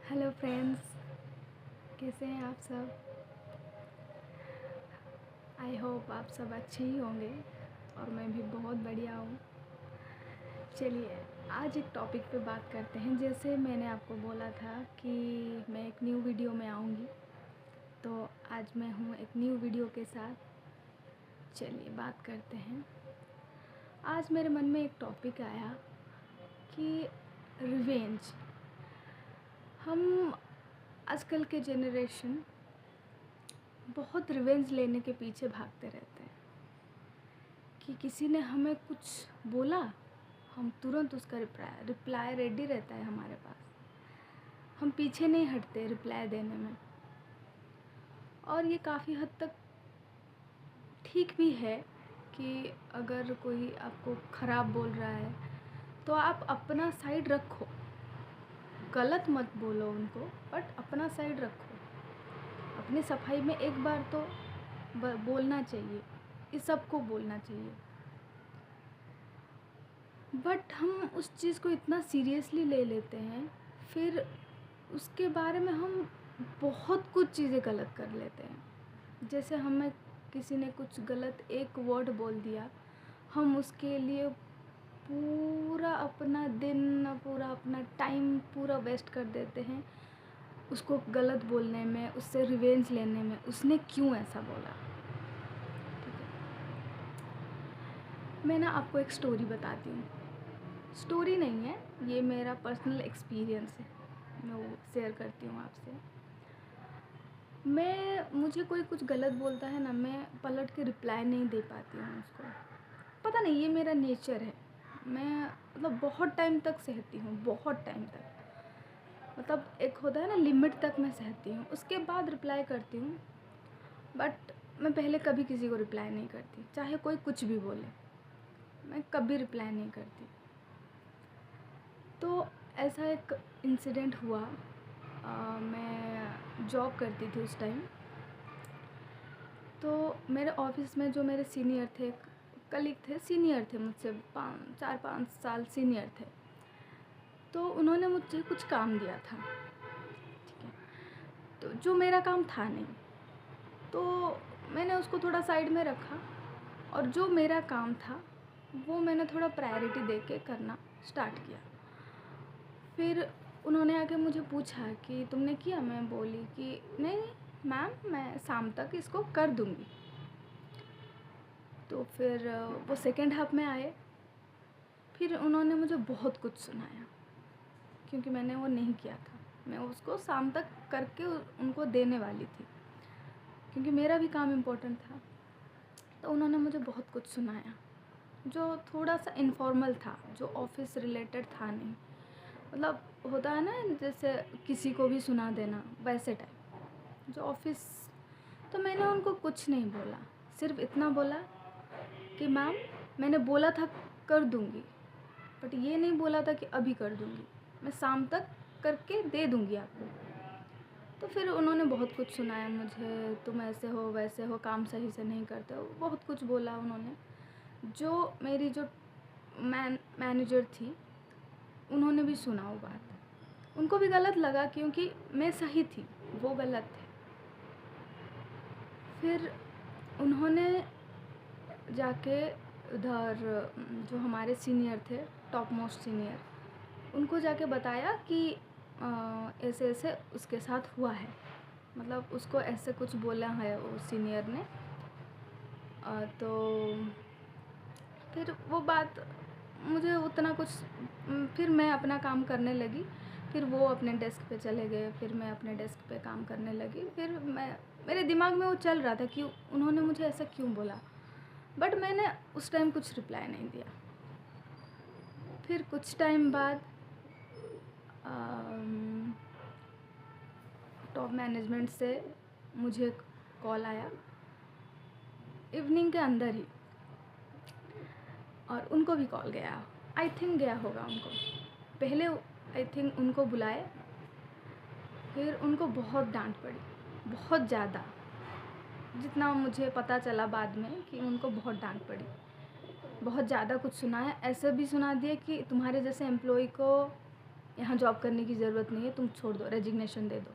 Hello friends, कैसे हैं आप सब। आई होप आप सब अच्छे ही होंगे और मैं भी बहुत बढ़िया हूँ। चलिए आज एक टॉपिक पे बात करते हैं। जैसे मैंने आपको बोला था कि मैं एक न्यू वीडियो में आऊँगी, तो आज मैं हूँ एक न्यू वीडियो के साथ। चलिए बात करते हैं। आज मेरे मन में एक टॉपिक आया कि रिवेंज। हम आजकल के जेनरेशन बहुत रिवेंज लेने के पीछे भागते रहते हैं कि किसी ने हमें कुछ बोला, हम तुरंत उसका रिप्लाई रेडी रहता है हमारे पास। हम पीछे नहीं हटते रिप्लाई देने में। और ये काफ़ी हद तक ठीक भी है कि अगर कोई आपको ख़राब बोल रहा है तो आप अपना साइड रखो, गलत मत बोलो उनको, बट अपना साइड रखो। अपनी सफाई में एक बार तो बोलना चाहिए, इस सबको बोलना चाहिए। बट हम उस चीज़ को इतना सीरियसली ले लेते हैं, फिर उसके बारे में हम बहुत कुछ चीज़ें गलत कर लेते हैं। जैसे हमें किसी ने कुछ गलत एक वर्ड बोल दिया, हम उसके लिए पूरा अपना दिन, पूरा अपना टाइम पूरा वेस्ट कर देते हैं उसको गलत बोलने में, उससे रिवेंज लेने में, उसने क्यों ऐसा बोला। ठीक है, मैं ना आपको एक स्टोरी बताती हूँ। स्टोरी नहीं है, ये मेरा पर्सनल एक्सपीरियंस है, मैं वो शेयर करती हूँ आपसे। मुझे कोई कुछ गलत बोलता है ना, मैं पलट के रिप्लाई नहीं दे पाती हूँ उसको। पता नहीं, ये मेरा नेचर है। मैं मतलब बहुत टाइम तक सहती हूँ, बहुत टाइम तक। मतलब एक होता है ना लिमिट तक मैं सहती हूँ, उसके बाद रिप्लाई करती हूँ। बट मैं पहले कभी किसी को रिप्लाई नहीं करती, चाहे कोई कुछ भी बोले, मैं कभी रिप्लाई नहीं करती। तो ऐसा एक इंसिडेंट हुआ। मैं जॉब करती थी उस टाइम। तो मेरे ऑफिस में जो मेरे सीनियर थे, कलीग थे, सीनियर थे मुझसे 4-5 साल सीनियर थे। तो उन्होंने मुझे कुछ काम दिया था, ठीक है, तो जो मेरा काम था नहीं, तो मैंने उसको थोड़ा साइड में रखा और जो मेरा काम था वो मैंने थोड़ा प्रायोरिटी दे के करना स्टार्ट किया। फिर उन्होंने आके मुझे पूछा कि तुमने किया। मैं बोली कि नहीं मैम, मैं शाम तक इसको कर दूँगी। तो फिर वो सेकेंड हाफ में आए। फिर उन्होंने मुझे बहुत कुछ सुनाया क्योंकि मैंने वो नहीं किया था। मैं उसको शाम तक करके उनको देने वाली थी क्योंकि मेरा भी काम इम्पोर्टेंट था। तो उन्होंने मुझे बहुत कुछ सुनाया जो थोड़ा सा इनफॉर्मल था, जो ऑफिस रिलेटेड था नहीं। मतलब होता है ना जैसे किसी को भी सुना देना, वैसे टाइप जो ऑफिस। तो मैंने उनको कुछ नहीं बोला, सिर्फ इतना बोला कि मैम मैंने बोला था कर दूँगी, बट ये नहीं बोला था कि अभी कर दूँगी, मैं शाम तक करके दे दूँगी आपको। तो फिर उन्होंने बहुत कुछ सुनाया मुझे, तुम ऐसे हो वैसे हो, काम सही से नहीं करते हो, बहुत कुछ बोला उन्होंने। जो मेरी जो मैनेजर थी, उन्होंने भी सुना वो बात। उनको भी गलत लगा क्योंकि मैं सही थी, वो गलत थे। फिर उन्होंने जाके उधर जो हमारे सीनियर थे, टॉप मोस्ट सीनियर, उनको जाके बताया कि ऐसे ऐसे उसके साथ हुआ है। मतलब उसको ऐसे कुछ बोला है वो सीनियर ने। तो फिर वो बात मुझे उतना कुछ, फिर मैं अपना काम करने लगी। फिर वो अपने डेस्क पे चले गए, फिर मैं अपने डेस्क पे काम करने लगी। फिर मेरे दिमाग में वो चल रहा था कि उन्होंने मुझे ऐसा क्यों बोला, बट मैंने उस टाइम कुछ रिप्लाई नहीं दिया। फिर कुछ टाइम बाद टॉप मैनेजमेंट से मुझे कॉल आया इवनिंग के अंदर ही, और उनको भी कॉल गया। आई थिंक गया होगा उनको। पहले आई थिंक उनको बुलाए, फिर उनको बहुत डांट पड़ी, बहुत ज़्यादा। जितना मुझे पता चला बाद में कि उनको बहुत डांट पड़ी, बहुत ज़्यादा कुछ सुनाया। ऐसे भी सुना दिया कि तुम्हारे जैसे एम्प्लॉय को यहाँ जॉब करने की ज़रूरत नहीं है, तुम छोड़ दो, रेजिग्नेशन दे दो,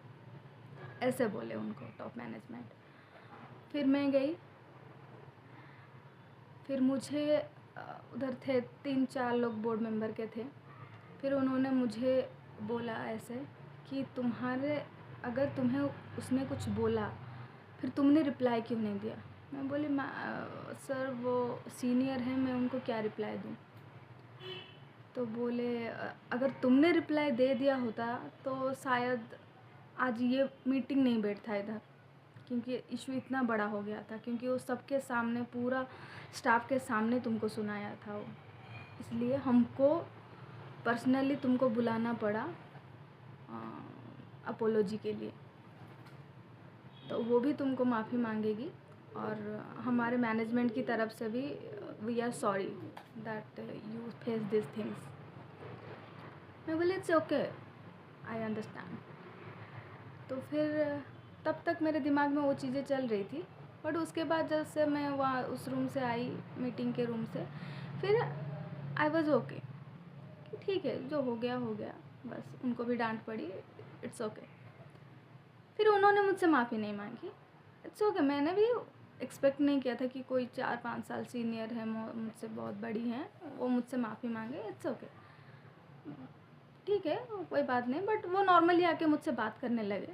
ऐसे बोले उनको टॉप मैनेजमेंट। फिर मैं गई, फिर मुझे उधर थे 3-4 लोग बोर्ड मेंबर के थे। फिर उन्होंने मुझे बोला ऐसे कि अगर तुम्हें उसने कुछ बोला फिर तुमने रिप्लाई क्यों नहीं दिया। मैं बोली सर वो सीनियर हैं, मैं उनको क्या रिप्लाई दूँ। तो बोले अगर तुमने रिप्लाई दे दिया होता तो शायद आज ये मीटिंग नहीं बैठता इधर, क्योंकि इशू इतना बड़ा हो गया था, क्योंकि वो सबके सामने, पूरा स्टाफ के सामने तुमको सुनाया था वो, इसलिए हमको पर्सनली तुमको बुलाना पड़ा अपोलॉजी के लिए। तो वो भी तुमको माफ़ी मांगेगी और हमारे मैनेजमेंट की तरफ से भी we are sorry that you face this things. मैं बोले इट्स ओके, आई अंडरस्टैंड। तो फिर तब तक मेरे दिमाग में वो चीज़ें चल रही थी, बट उसके बाद जब से मैं वहाँ उस रूम से आई, मीटिंग के रूम से, फिर आई वॉज ओके, ठीक है जो हो गया हो गया, बस उनको भी डांट पड़ी, इट्स ओके। फिर उन्होंने मुझसे माफ़ी नहीं मांगी, इट्स ओके। मैंने भी एक्सपेक्ट नहीं किया था कि कोई 4-5 साल सीनियर है, मुझसे बहुत बड़ी हैं, वो मुझसे माफ़ी मांगे, इट्स ओके, ठीक है कोई बात नहीं। बट वो नॉर्मली आके मुझसे बात करने लगे,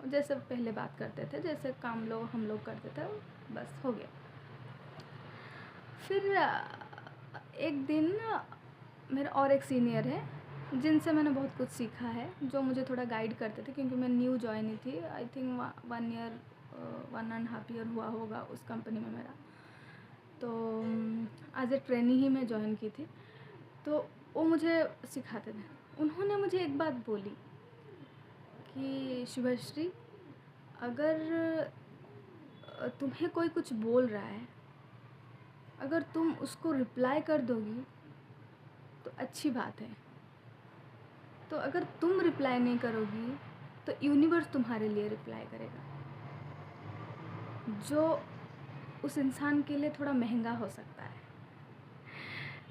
जैसे पहले बात करते थे, जैसे काम हम लोग करते थे, बस हो गया। फिर एक दिन मेरा और एक सीनियर है जिनसे मैंने बहुत कुछ सीखा है, जो मुझे थोड़ा गाइड करते थे, क्योंकि मैं न्यू जॉइन ही थी। आई थिंक 1.5 ईयर हुआ होगा उस कंपनी में मेरा। तो एज ए ट्रेनी ही मैं जॉइन की थी, तो वो मुझे सिखाते थे। उन्होंने मुझे एक बात बोली कि शुभश्री, अगर तुम्हें कोई कुछ बोल रहा है, अगर तुम उसको रिप्लाई कर दोगी तो अच्छी बात है, तो अगर तुम रिप्लाई नहीं करोगी तो यूनिवर्स तुम्हारे लिए रिप्लाई करेगा, जो उस इंसान के लिए थोड़ा महंगा हो सकता है।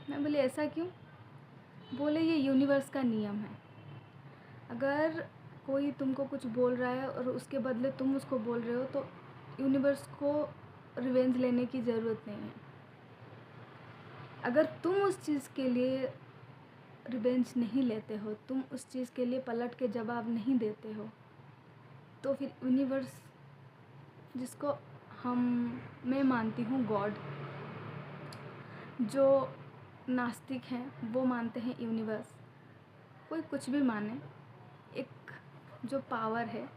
मैं बोली ऐसा क्यों। बोले ये यूनिवर्स का नियम है, अगर कोई तुमको कुछ बोल रहा है और उसके बदले तुम उसको बोल रहे हो, तो यूनिवर्स को रिवेंज लेने की ज़रूरत नहीं है। अगर तुम उस चीज़ के लिए रिवेंज नहीं लेते हो, तुम उस चीज़ के लिए पलट के जवाब नहीं देते हो, तो फिर यूनिवर्स, जिसको मैं मानती हूँ गॉड, जो नास्तिक हैं वो मानते हैं यूनिवर्स, कोई कुछ भी माने, एक जो पावर है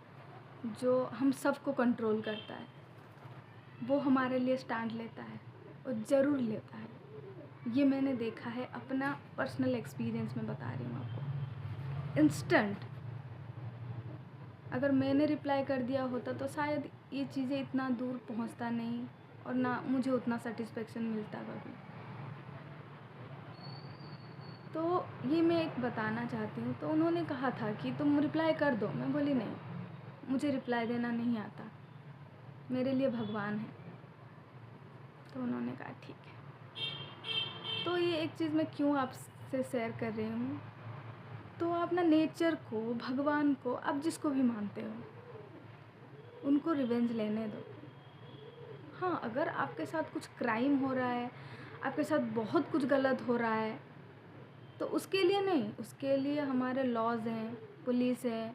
जो हम सबको कंट्रोल करता है, वो हमारे लिए स्टैंड लेता है, और ज़रूर लेता है। ये मैंने देखा है, अपना पर्सनल एक्सपीरियंस में बता रही हूँ आपको। इंस्टेंट अगर मैंने रिप्लाई कर दिया होता तो शायद ये चीज़ें इतना दूर पहुँचता नहीं, और ना मुझे उतना सेटिस्फेक्शन मिलता कभी। तो ये मैं एक बताना चाहती हूँ। तो उन्होंने कहा था कि तुम रिप्लाई कर दो। मैं बोली नहीं, मुझे रिप्लाई देना नहीं आता, मेरे लिए भगवान है। तो उन्होंने कहा ठीक है। तो ये एक चीज़ मैं क्यों आपसे शेयर कर रही हूँ, तो आप ना नेचर को, भगवान को, आप जिसको भी मानते हो, उनको रिवेंज लेने दो। हाँ, अगर आपके साथ कुछ क्राइम हो रहा है, आपके साथ बहुत कुछ गलत हो रहा है, तो उसके लिए नहीं, उसके लिए हमारे लॉज हैं, पुलिस है,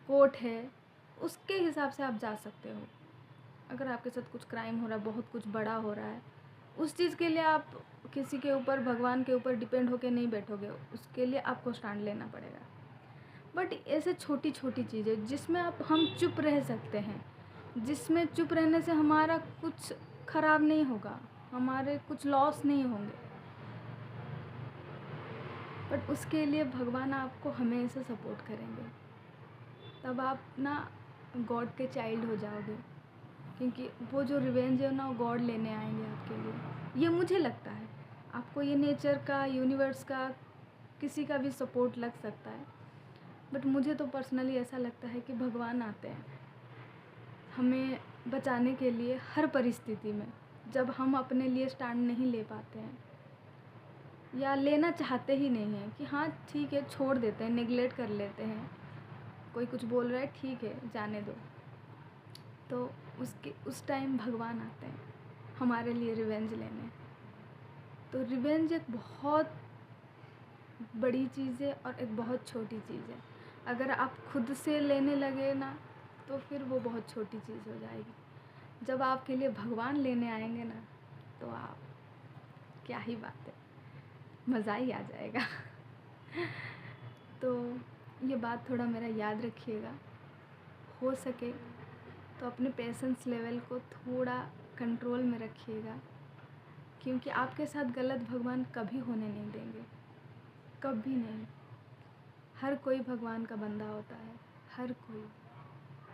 कोर्ट है, उसके हिसाब से आप जा सकते हो। अगर आपके साथ कुछ क्राइम हो रहा है, बहुत कुछ बड़ा हो रहा है, उस चीज़ के लिए आप किसी के ऊपर, भगवान के ऊपर डिपेंड होके नहीं बैठोगे, उसके लिए आपको स्टैंड लेना पड़ेगा। बट ऐसे छोटी छोटी चीज़ें जिसमें हम चुप रह सकते हैं, जिसमें चुप रहने से हमारा कुछ ख़राब नहीं होगा, हमारे कुछ लॉस नहीं होंगे, बट उसके लिए भगवान आपको हमेशा सपोर्ट करेंगे। तब आप ना गॉड के चाइल्ड हो जाओगे, क्योंकि वो जो रिवेंज है ना, वो गॉड लेने आएंगे आपके लिए। ये मुझे लगता है, आपको ये नेचर का, यूनिवर्स का, किसी का भी सपोर्ट लग सकता है, बट मुझे तो पर्सनली ऐसा लगता है कि भगवान आते हैं हमें बचाने के लिए हर परिस्थिति में, जब हम अपने लिए स्टैंड नहीं ले पाते हैं। या लेना चाहते ही नहीं हैं कि हाँ ठीक है, छोड़ देते हैं, नेगलेक्ट कर लेते हैं। कोई कुछ बोल रहा है, ठीक है जाने दो। तो उस टाइम भगवान आते हैं हमारे लिए रिवेंज लेने। तो रिवेंज एक बहुत बड़ी चीज़ है और एक बहुत छोटी चीज़ है। अगर आप खुद से लेने लगे ना, तो फिर वो बहुत छोटी चीज़ हो जाएगी। जब आपके लिए भगवान लेने आएंगे ना, तो आप क्या ही बात है, मज़ा ही आ जाएगा। तो ये बात थोड़ा मेरा याद रखिएगा। हो सके तो अपने पेशेंस लेवल को थोड़ा कंट्रोल में रखिएगा, क्योंकि आपके साथ गलत भगवान कभी होने नहीं देंगे, कभी नहीं। हर कोई भगवान का बंदा होता है, हर कोई।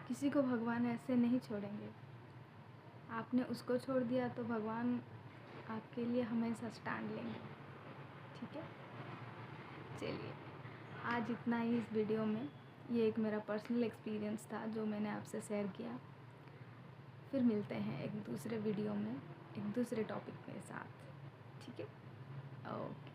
किसी को भगवान ऐसे नहीं छोड़ेंगे। आपने उसको छोड़ दिया तो भगवान आपके लिए हमेशा स्टैंड लेंगे। ठीक है, चलिए आज इतना ही इस वीडियो में। ये एक मेरा पर्सनल एक्सपीरियंस था जो मैंने आपसे शेयर किया। फिर मिलते हैं एक दूसरे वीडियो में एक दूसरे टॉपिक के साथ। ठीक है, ओके।